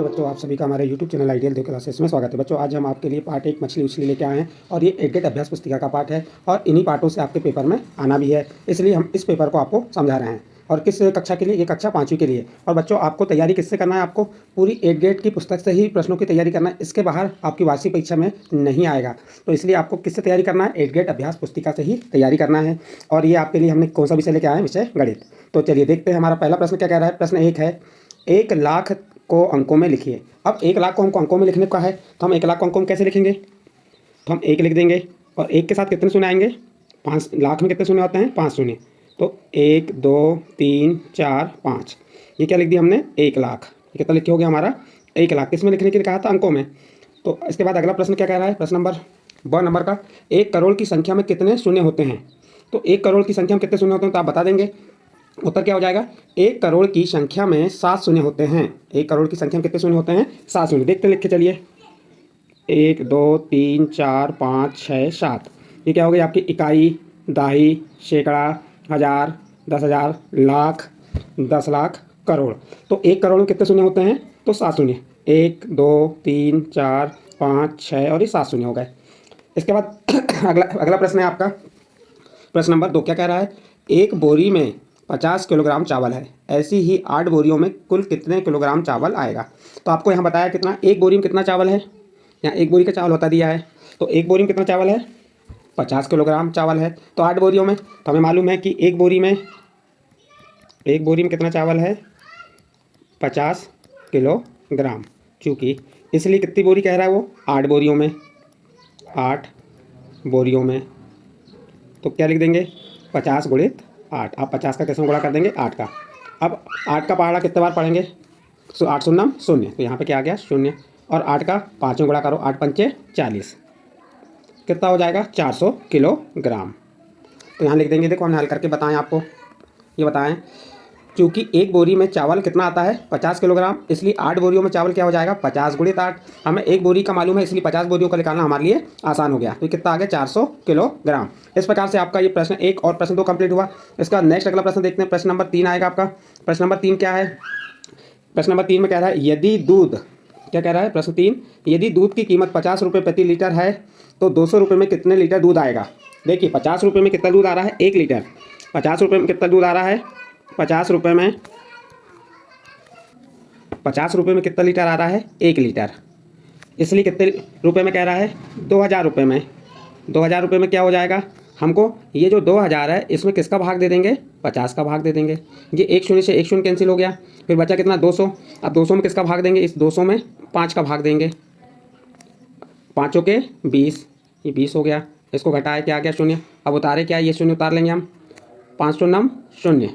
नमस्कार बच्चों, आप सभी का हमारे YouTube चैनल आइडियल देव क्लासेस में स्वागत है। बच्चों, आज हम आपके लिए पार्ट 1 मछली उछली लेके आए हैं और ये एडगेट अभ्यास पुस्तिका का पार्ट है और इन्हीं पार्टों से आपके पेपर में आना भी है, इसलिए हम इस पेपर को आपको समझा रहे हैं। और किस कक्षा के लिए? ये कक्षा 5वीं के लिए। और बच्चों, आपको तैयारी किससे करना है? आपको पूरी एडगेट की पुस्तक से ही प्रश्नों की तैयारी करना है। इसके बाहर आपकी वार्षिक परीक्षा में नहीं आएगा, तो इसलिए आपको किससे तैयारी करना है? एडगेट अभ्यास पुस्तिका से ही तैयारी करना है। और ये आपके लिए हमने कौन सा विषय लेके आए हैं? विषय गणित। तो चलिए देखते हैं हमारा पहला प्रश्न क्या कह रहा है। प्रश्न 1 है, 1 लाख को अंकों में लिखिए। अब 1 लाख को हमको अंकों में लिखने का है, तो हम 1 लाख को अंकों में कैसे लिखेंगे? तो हम 1 लिख देंगे और 1 के साथ कितने शून्य आएंगे? 5। लाख में कितने शून्य होते हैं? 5 शून्य। तो 1 2 3 4 5, ये क्या लिख दिया हमने? 1 लाख। ये कितना लिखे हो गया हमारा? 1 लाख। किसमें लिखने के लिए कहा था? अंकों में। तो इसके बाद अगला प्रश्न क्या कह रहा है? प्रश्न नंबर ब नंबर का, 1 करोड़ की संख्या में कितने शून्य होते हैं? तो 1 करोड़ की संख्या में कितने शून्य होते हैं तो आप बता देंगे। उत्तर क्या हो जाएगा? 1 करोड़ की संख्या में 7 शून्य होते हैं। 1 करोड़ की संख्या में कितने शून्य होते हैं? 7 शून्य। देखते लिख के चलिए। 1 2 3 4 5 6 7, ये क्या हो गई आपकी? इकाई, दाही, सैकड़ा, हज़ार, 10,000, लाख, 10 लाख, करोड़। तो 1 करोड़ में कितने शून्य होते हैं? तो 7 शून्य। 1 2 3 4 5 6 और ये 7 शून्य हो गए। इसके बाद अगला प्रश्न है आपका, प्रश्न नंबर 2 क्या कह रहा है? एक बोरी में 50 किलोग्राम चावल है, ऐसी ही 8 बोरियों में कुल कितने किलोग्राम चावल आएगा? तो आपको यहाँ बताया कितना, एक बोरी में कितना चावल है, यहाँ एक बोरी का चावल बता दिया है। तो एक बोरी में कितना चावल है? 50 किलोग्राम चावल है। तो 8 बोरियों में, तो हमें मालूम है कि एक बोरी में कितना चावल है? 50 किलोग्राम। चूँकि इसलिए कितनी बोरी कह रहा है वो? 8 बोरियों में। 8 बोरियों में, तो क्या लिख देंगे? 50 गुणित 8। आप 50 का कैसे गुणा कर देंगे? 8 का। अब 8 का पहाड़ा कितने बार पढ़ेंगे? 8 शून्य शून्य, तो यहाँ पे क्या आ गया? शून्य। और 8 का 5 में गुणा करो, 8 पंचे 40, कितना हो जाएगा? 400 किलोग्राम। तो यहाँ लिख देंगे। देखो हमने हल करके बताएं आपको, ये बताएं क्योंकि एक बोरी में चावल कितना आता है? 50 किलोग्राम, इसलिए 8 बोरियों में चावल क्या हो जाएगा? 50 गुणित 8। हमें एक बोरी का मालूम है, इसलिए 50 बोरियों का निकालना हमारे लिए आसान हो गया। तो कितना आ गया? 400 किलोग्राम। इस प्रकार से आपका ये प्रश्न 1 और प्रश्न 2 कंप्लीट हुआ। इसका नेक्स्ट अगला प्रश्न देखते हैं। प्रश्न नंबर 3 आएगा आपका। प्रश्न नंबर 3 क्या है? प्रश्न नंबर 3 में कह रहा है, यदि दूध, क्या कह रहा है? प्रश्न 3, यदि दूध की कीमत 50 रुपये प्रति लीटर है तो 200 रुपये में कितने लीटर दूध आएगा? देखिए 50 रुपये में कितना दूध आ रहा है? 1 लीटर। 50 रुपये में कितना दूध आ रहा है? 50 रुपये में कितना लीटर आ रहा है? 1 लीटर। इसलिए कितने रुपए में कह रहा है? 2000 रुपये में। 2000 रुपये में क्या हो जाएगा? हमको ये जो 2000 है, इसमें किसका भाग दे देंगे? 50 का भाग दे देंगे। ये 1 शून्य से 1 शून्य कैंसिल हो गया, फिर बचा कितना? 200। अब 200 में किसका भाग देंगे? इस 200 में 5 का भाग देंगे। 5 के 20, ये 20 हो गया। इसको घटाए क्या आ गया? शून्य। अब उतारे क्या? ये शून्य उतार लेंगे हम। 5 शून्य शून्य,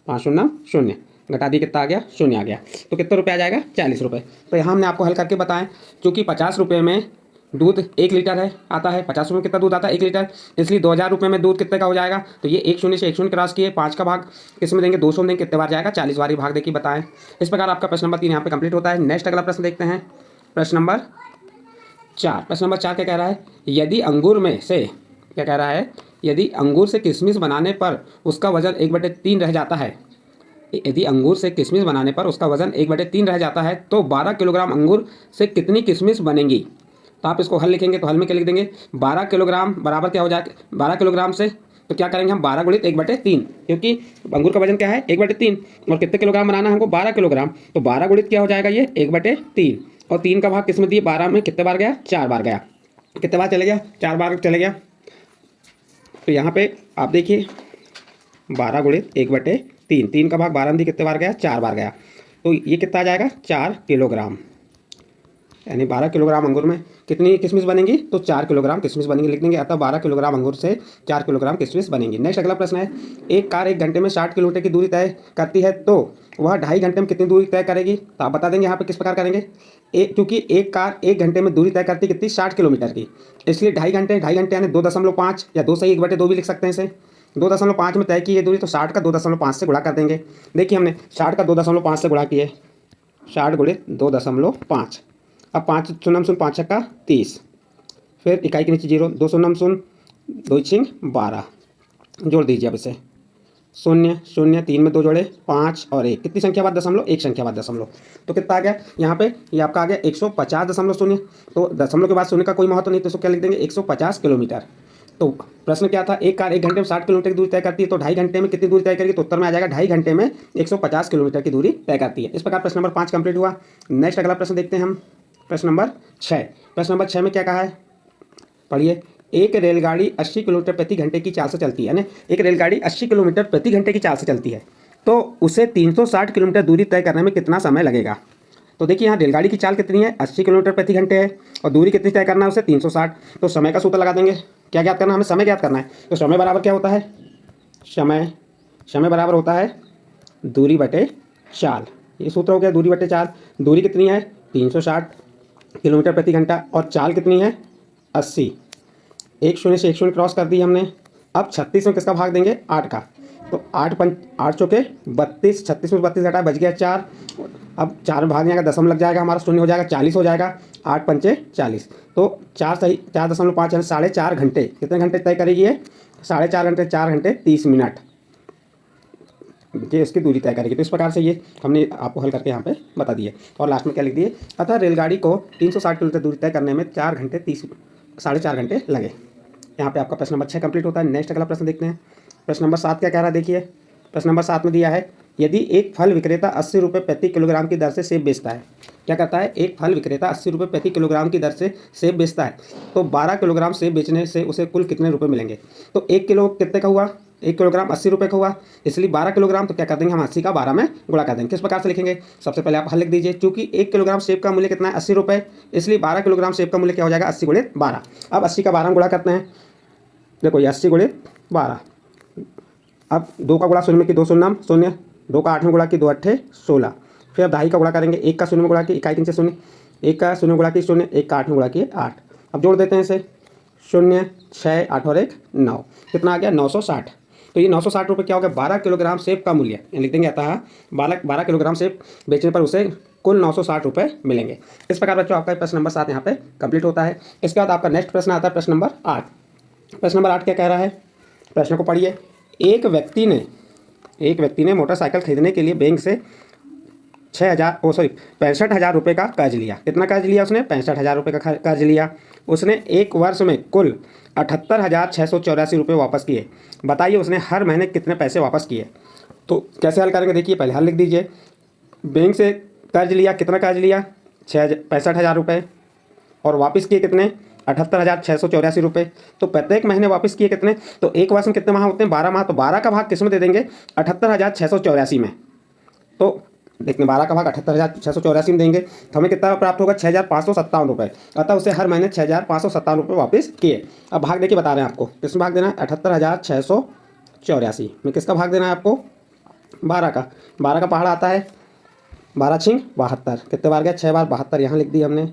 5 शून्य शून्य, घटा दी, कितना आ गया? शून्य आ गया। तो कितना रुपये आ जाएगा? 40 रुपये। तो यहाँ हमने आपको हल करके बताएं, क्योंकि 50 रुपये में दूध 1 लीटर है आता है। 50 रुपये में कितना दूध आता है? 1 लीटर। इसलिए 2000 रुपये में दूध कितने का हो जाएगा? तो ये 1 शून्य से 1 शून्य क्रॉस किए, 5 का भाग किस में देंगे? 200 में देंगे। कितने बार जाएगा? 40 बार ही भाग देखिए बताएं। इस प्रकार आपका प्रश्न नंबर 3 यहाँ पे कंप्लीट होता है। नेक्स्ट अगला प्रश्न देखते हैं। प्रश्न नंबर 4। प्रश्न नंबर 4 क्या कह रहा है? यदि अंगूर में से, क्या कह रहा है? यदि अंगूर से किशमिश बनाने पर उसका वजन 1/3 रह जाता है, यदि अंगूर से किशमिश बनाने पर उसका वजन 1/3 रह जाता है तो 12 किलोग्राम अंगूर से कितनी किशमिश बनेंगी? तो आप इसको हल लिखेंगे, तो हल में क्या लिख देंगे? 12 किलोग्राम बराबर क्या हो जाएगा? 12 किलोग्राम से तो क्या करेंगे हम? 12 गुणित 1/3, क्योंकि अंगूर का वजन क्या है? 1/3। और कितने किलोग्राम बनाना है हमको? 12 किलोग्राम। तो 12 गुणित क्या हो जाएगा? ये 1/3। और 3 का भाग किस में दिए? 12 में कितने बार गया? 4 बार गया। कितने बार चले गया? 4 बार चले गया। तो यहाँ पे आप देखिए 12 गुणित 1/3, 3 का भाग 12 में कितने बार गया? 4 बार गया। तो ये कितना आ जाएगा? 4 किलोग्राम। यानी 12 किलोग्राम अंगूर में कितनी किशमिश बनेंगी? तो 4 किलोग्राम किशमिश बनेंगी, लिख देंगे। अतः 12 किलोग्राम अंगूर से 4 किलोग्राम किशमिश बनेंगी। नेक्स्ट अगला प्रश्न है, एक कार 1 घंटे में 60 किलोमीटर की दूरी तय करती है तो वह 2.5 घंटे में कितनी दूरी तय करेगी? तो आप बता देंगे यहाँ पे किस प्रकार करेंगे। क्योंकि एक कार 1 घंटे में दूरी तय करती कितनी? 60 किलोमीटर की, इसलिए 2.5 घंटे यानी 2.5 या 2 सही 1/2 भी लिख सकते हैं इसे। 2.5 में तय की ये दूरी, तो 60 का 2.5 से गुणा कर देंगे। देखिए हमने 60 का 2.5 से गुणा किए, 60 गुणित 2.5। अब 5 शून्य शून्य, 5 छक्का 30, फिर इकाई के नीचे 0, 2 शून्य शून्य, 2 छिंग 12, जोड़ दीजिए अब इसे। शून्य शून्य, 3 में 2 जोड़े 5 और 1, कितनी संख्या बाद दशमलव, एक संख्या बाद दशमलव। तो कितना आ गया यहाँ पे, ये आपका आ गया 150.0। तो दशमलव के बाद शून्य का कोई महत्व नहीं, तो इसको क्या लिख देंगे 150 किलोमीटर। तो प्रश्न क्या था, एक कार 1 घंटे में 60 किलोमीटर की दूरी तय करती है, तो 2.5 घंटे में कितनी दूरी तय करेगी। तो उत्तर में आ जाएगा 2.5 घंटे में 150 किलोमीटर की दूरी तय करती है। इस प्रकार प्रश्न नंबर 5 कंप्लीट हुआ। नेक्स्ट अगला प्रश्न देखते हैं हम, प्रश्न नंबर 6। प्रश्न नंबर 6 में क्या कहा है, पढ़िए। एक रेलगाड़ी 80 किलोमीटर प्रति घंटे की चाल से चलती है ना, एक रेलगाड़ी 80 किलोमीटर प्रति घंटे की चाल से चलती है, तो उसे 360 किलोमीटर दूरी तय करने में कितना समय लगेगा। तो देखिए यहाँ रेलगाड़ी की चाल कितनी है, 80 किलोमीटर प्रति घंटे है, और दूरी कितनी तय करना है उसे 360। तो समय का सूत्र लगा देंगे, क्या ज्ञात करना है, हमें समय ज्ञात करना है। तो समय बराबर क्या होता है, समय बराबर होता है दूरी बटे चाल। ये सूत्र हो गया, दूरी बटे चाल। दूरी कितनी है 360 किलोमीटर प्रति घंटा, और चाल कितनी है 80। एक शून्य से एक शून्य क्रॉस कर दी हमने। अब 36 में किसका भाग देंगे, 8 का। तो 8 चौके 32, 36 में 32 घटा, बच गया 4। अब 4 में भाग जाएगा, दशम लग जाएगा, हमारा शून्य हो जाएगा, 40 हो जाएगा। 8 पंचे 40, तो 4 सही 4.5 यानी 4.5 घंटे। कितने घंटे तय करेगी ये, 4.5 घंटे, 4 घंटे 30 मिनट ये इसकी दूरी तय करेगी। तो इस प्रकार से ये हमने आपको हल करके यहाँ पे बता दिए। और लास्ट में क्या लिख दिए, अतः रेलगाड़ी को 360 किलोमीटर दूरी तय करने में 4.5 घंटे लगे। यहाँ पे आपका प्रश्न नंबर 6 कंप्लीट होता है। नेक्स्ट अगला प्रश्न देखते हैं। प्रश्न नंबर 7 क्या कह रहा है, देखिए। प्रश्न नंबर 7 में दिया है, यदि एक फल विक्रेता 80 रुपये प्रति किलोग्राम की दर से सेब बेचता है। क्या करता है, एक फल विक्रेता 80 रुपये प्रति किलोग्राम की दर से सेब बेचता है, तो 12 किलोग्राम सेब बेचने से उसे कुल कितने रुपये मिलेंगे। तो 1 किलो कितने का हुआ, 1 किलोग्राम 80 रुपये का हुआ, इसलिए 12 किलोग्राम। तो क्या कर देंगे हम 80 का 12 में गुणा कर देंगे। किस प्रकार से लिखेंगे, सबसे पहले आप हल लिख दीजिए। चूंकि 1 किलोग्राम सेब का मूल्य कितना है 80 रुपये, इसलिए 12 किलोग्राम सेब का मूल्य क्या हो जाएगा 80 गुणित 12। अब 80 का 12 में गुणा करते हैं, देखो ये 80 गुणित 12। अब 2 का गुणा शून्य में की 2 शून्य शून्य, 2 का 8 में गुणा की 2 अट्ठे 16। फिर अब 2.5 का गुणा करेंगे, 1 का शून्य में गुणा की 1 3 शून्य, 1 का शून्य गुणा की शून्य, 1 का 8 में गुणा की 8। अब जोड़ देते हैं इसे, 0 6 8 और 1 9, कितना आ गया 960। तो ये 960 रुपये क्या हो गया, 12 किलोग्राम सेब का मूल्य। लिख देंगे अतः 12 किलोग्राम सेब बेचने पर उसे कुल 960 रुपये मिलेंगे। इस प्रकार बच्चों आपका प्रश्न नंबर 7 यहाँ पे कंप्लीट होता है। इसके बाद आपका नेक्स्ट प्रश्न आता है प्रश्न नंबर 8। प्रश्न नंबर 8 क्या कह रहा है, प्रश्न को पढ़िए। एक व्यक्ति ने मोटरसाइकिल खरीदने के लिए बैंक से 65,000 रुपये का कर्ज लिया। कितना कर्ज लिया उसने, 65,000 रुपये का कर्ज लिया। उसने एक वर्ष में कुल 78,684 रुपये वापस किए। बताइए उसने हर महीने कितने पैसे वापस किए। तो कैसे हल करेंगे, देखिए पहले हल लिख दीजिए। बैंक से कर्ज लिया, कितना कर्ज लिया 65,000 रुपये, और वापस किए कितने 78,684 रुपये। तो प्रत्येक महीने वापस किए कितने, तो एक वर्ष में कितने माह होते हैं 12 माह। तो 12 का भाग किस में दे देंगे 78,684 में। तो देखते हैं 12 का भाग 78,684 में देंगे तो हमें कितना प्राप्त होगा 6,557 रुपये। अतः उसे हर महीने 6,557 रुपये वापस किए। अब भाग देखिए बता रहे हैं आपको, किसमें भाग देना है 78,684 में। किसका भाग देना है आपको 12 का। 12 का पहाड़ आता है 12 छिंग 72, कितने बार गया 6 बार 72, यहाँ लिख दी हमने।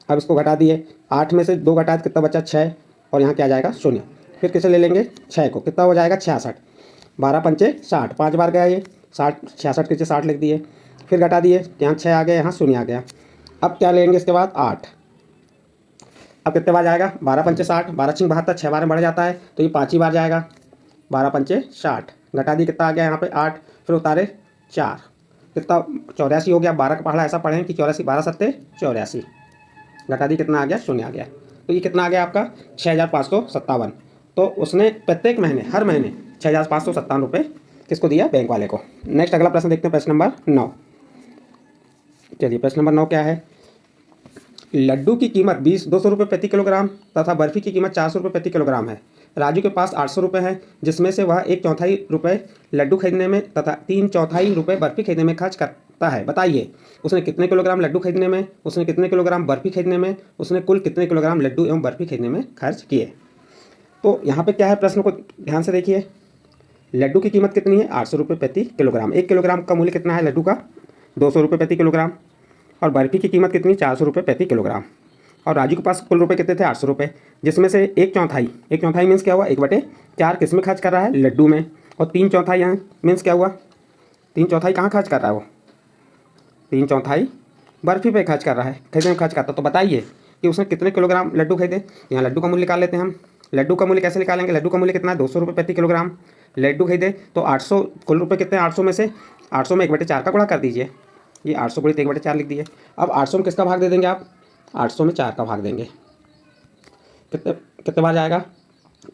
अब इसको घटा दिए, 8 में से 2 घटा कितना बचा 6, और यहाँ क्या जाएगा 0। फिर किसे ले लेंगे 6 को, कितना हो जाएगा 66। 12 पंचे 60, 5 बार गया ये 60, 66 के 60 लिख दिए। फिर घटा दिए, यहाँ 6 आ गया, यहाँ 0 आ गया। अब क्या लेंगे इसके बाद 8। अब कितने बार जाएगा 12 पंचे 60, 12 छिंग 72, 6 बार में बढ़ जाता है तो ये 5 ही बार जाएगा। 12 पंचे 60, घटा दी, कितना आ गया यहाँ पे 8, फिर उतारे 4, कितना 84 हो गया। 12 का पहाड़ा ऐसा पढ़ें कि 84, 12 सत्ते 84, घटा दी, कितना आ गया 0 आ गया। तो ये कितना आ गया आपका 6,557। तो उसने प्रत्येक महीने हर महीने 6,557 रुपये किसको दिया, बैंक वाले को। नेक्स्ट अगला प्रश्न देखते हैं, प्रश्न नंबर 9। चलिए प्रश्न नंबर 9 क्या है, लड्डू की कीमत 200 रुपये प्रति किलोग्राम तथा बर्फ़ी की कीमत 400 रुपये प्रति किलोग्राम है। राजू के पास 800 रुपये है, जिसमें से वह 1/4 रुपये लड्डू खरीदने में तथा 3/4 रुपये बर्फ़ी खरीदने में खर्च करता है। बताइए उसने कितने किलोग्राम लड्डू खरीदने में, उसने कितने किलोग्राम बर्फ़ी खरीदने में, उसने कुल कितने किलोग्राम लड्डू एवं बर्फ़ी खरीदने में खर्च किए। तो यहाँ पे क्या है, प्रश्न को ध्यान से देखिए। लड्डू की कीमत कितनी है 800 रुपये प्रति किलोग्राम। 1 किलोग्राम का मूल्य कितना है लड्डू का 200 रुपये प्रति किलोग्राम। और बर्फ़ी की कीमत कितनी 400 रुपये प्रति किलोग्राम। और राजू के पास कुल रुपए कितने थे 800 रुपये, जिसमें से 1/4 मीन्स क्या हुआ 1/4 किस में खर्च कर रहा है लड्डू में, और 3/4 यहाँ मीन्स क्या हुआ 3/4 कहाँ खर्च कर रहा है वो 3/4 बर्फ़ी पे खर्च कर रहा है, खरीदने में खर्च करता। तो बताइए कि उसने कितने किलोग्राम लड्डू खरीदे। यहाँ लड्डू का मूल्य निकाल लेते हैं हम। लड्डू का मूल्य कैसे निकालेंगे, लड्डू का मूल्य कितना है 200 रुपये प्रति किलोग्राम। लड्डू खरीदे तो 800 कुल रुपये कितने 800 में से 800 में 1/4 का गुणा कर दीजिए। ये 800 गुणित 1/4 लिख दिए। अब 800 में किसका भाग दे देंगे आप? 800 में 4 का भाग देंगे। कितने कितने बार जाएगा?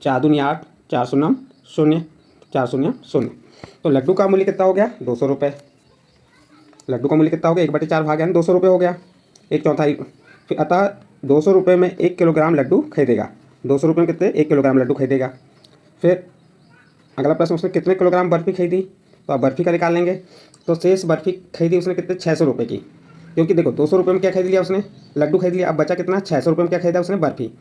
4 दूनी 8, 4 शून्यम 0, 4 शून्य 0। तो लड्डू का मूल्य कितना हो गया? 200 रुपये। लड्डू का मूल्य कितना हो गया? 1/4 भाग यानी 200 रुपये हो गया, 1/4। फिर अतः 200 रुपये में 1 किलोग्राम लड्डू खरीदेगा। 200 रुपये में कितने? 1 किलोग्राम लड्डू खरीदेगा। फिर अगला प्रश्न, उसने कितने किलोग्राम बर्फ़ी खरीदी? तो आप बर्फ़ी का निकाल लेंगे। तो शेष बर्फ़ी खरीदी उसने कितने? 600 रुपये की। क्योंकि देखो 200 रुपये में क्या खरीद लिया उसने? लड्डू खरीद लिया। अब बचा कितना? 600 रुपये में क्या खरीदा उसने? बर्फ़ी।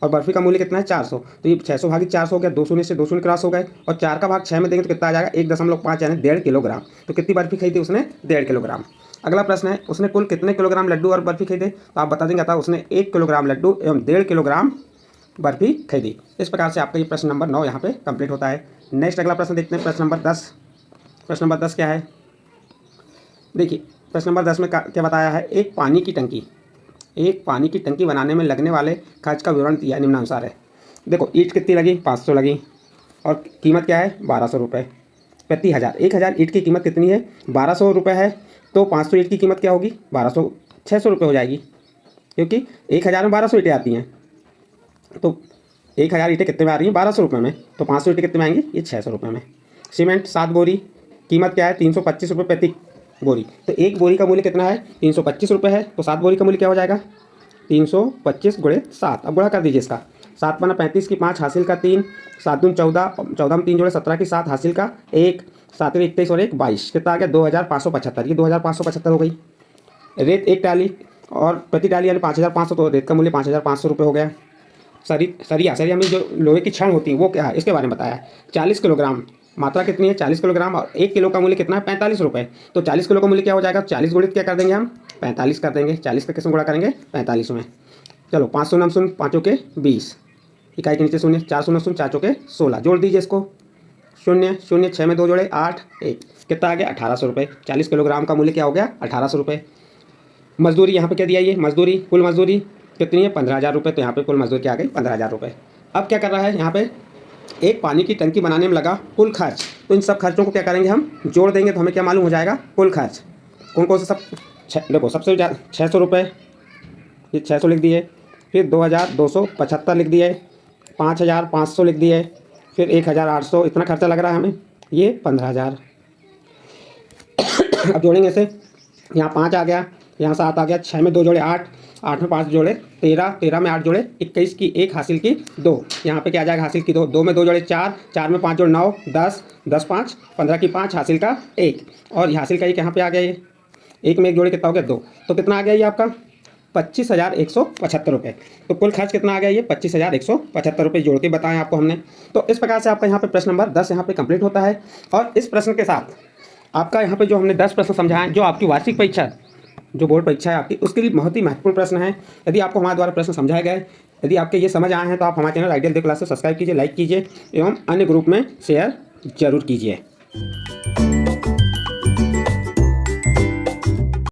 और बर्फ़ी का मूल्य कितना है? 400। तो ये 600 भागी 400 हो गया, 2 शून्य से 2 शून्य क्रॉस हो गए। और 4 का भाग 6 में देंगे तो कितना आ जाएगा? 1.5 यानी 1.5 किलोग्राम। तो कितनी बर्फ़ी खरीदी उसने? 1.5 किलोग्राम। अगला प्रश्न है, उसने कुल कितने किलोग्राम लड्डू और बर्फ़ी खरीदे? तो आप बता देंगे था उसने 1 किलोग्राम लड्डू एवं 1.5 किलोग्राम बर्फ़ी खरीदी। इस प्रकार से आपका ये प्रश्न नंबर 9 यहाँ पे कंप्लीट होता है। नेक्स्ट अगला प्रश्न देखते हैं, प्रश्न नंबर 10। प्रश्न नंबर 10 क्या है? देखिए प्रश्न नंबर 10 में क्या बताया है? एक पानी की टंकी बनाने में लगने वाले खर्च का विवरण दिया निम्नानुसार है। देखो ईंट कितनी लगी? 500 लगी। और कीमत क्या है? 1200 रुपये प्रति हज़ार। 1000 ईंट की कीमत कितनी है? 1200 रुपये है। तो 500 ईंट की कीमत क्या होगी? 1200 600 रुपये हो जाएगी, क्योंकि 1000 में 1200 ईंटें आती हैं। तो 1000 ईंटें कितने में आ रही हैं? 1200 रुपये में। तो 500 ईंटें कितने में आएंगी? ये 600 रुपये में। सीमेंट 7 बोरी, कीमत क्या है? 325 रुपये प्रति बोरी। तो एक बोरी का मूल्य कितना है? 325 रुपये है। तो 7 बोरी का मूल्य क्या हो जाएगा? 325 गुणित 7। अब गुणा कर दीजिए इसका। 7 पन्ना 35 की 5 हासिल का 3, 7 दूनी 14, 14 में 3 जोड़े 17 की 7 हासिल का 1, 7 में 21 और 1 22। कितना आ गया? 2575। ये 2575 हो गई। रेत 1 टाली और प्रति टाली यानी 5500। तो रेत का मूल्य 5500 रुपये हो गया। सरिया में जो लोहे की छड़ होती है वो क्या है? इसके बारे में बताया है। 40 किलोग्राम, मात्रा कितनी है? 40 किलोग्राम। और 1 किलो का मूल्य कितना है? 45 रुपये। तो 40 किलो का मूल्य क्या हो जाएगा? 40 गुणित क्या कर देंगे हम? 45 कर देंगे। 40 का किसमें गुणा करेंगे? 45 में। चलो 5 शून्य शून्य, 5 के 20, इकाई के नीचे शून्य, 4 शून्य शून्य, 4 चौके 16। जोड़ दीजिए इसको। 0 0 6 में 2 जोड़े 8 1। कितना आ गया? 1800 रुपये। 40 किलोग्राम का मूल्य क्या हो गया? 1800 रुपये। मजदूरी यहाँ पे क्या दिया? ये मजदूरी, कुल मजदूरी कितनी है? 15,000 रुपये। तो यहाँ पे कुल मजदूरी क्या आ गई? 15,000 रुपये। अब क्या कर रहा है यहाँ पे? एक पानी की टंकी बनाने में लगा कुल खर्च। तो इन सब खर्चों को क्या करेंगे? हम जोड़ देंगे तो हमें क्या मालूम हो जाएगा? कुल खर्च। कौन कौन से सब? देखो सबसे ज़्यादा 600 रुपये, ये 600 लिख दिए। फिर 2275 लिख दिए। 5500 लिख दिए। फिर 1800। इतना खर्चा लग रहा है हमें, ये 15,000। अब जोड़ेंगे इसे। यहाँ 5 आ गया, यहाँ 7 आ गया, 6 में 2 जोड़े 8, 8 में 5 जोड़े 13, 13 में 8 जोड़े 21 की 1 हासिल की 2। यहाँ पे क्या आ जाएगा? हासिल की 2, 2 में 2 जोड़े 4, 4 में 5 जोड़े 9, 10, 10 5 15 की 5 हासिल का 1। और हासिल का 1 यहाँ पे आ गया। ये 1 में 1 जोड़े कितना हो गया? 2। तो कितना आ गया ये आपका? 25,175 रुपये। तो कुल खर्च कितना आ गया? ये 25,175 रुपये जोड़ के बताएं आपको हमने। तो इस प्रकार से आपका यहाँ पे प्रश्न नंबर 10 यहाँ पे कंप्लीट होता है। और इस प्रश्न के साथ आपका यहाँ पे जो हमने 10 प्रश्न समझाएं, जो आपकी वार्षिक परीक्षा, जो बोर्ड परीक्षा है आपकी, उसके लिए बहुत ही महत्वपूर्ण प्रश्न है। यदि आपको हमारे द्वारा प्रश्न समझाए गए, यदि आपके ये समझ आए हैं, तो आप हमारे चैनल आइडियल क्लास से सब्सक्राइब कीजिए, लाइक कीजिए एवं अन्य ग्रुप में शेयर जरूर कीजिए।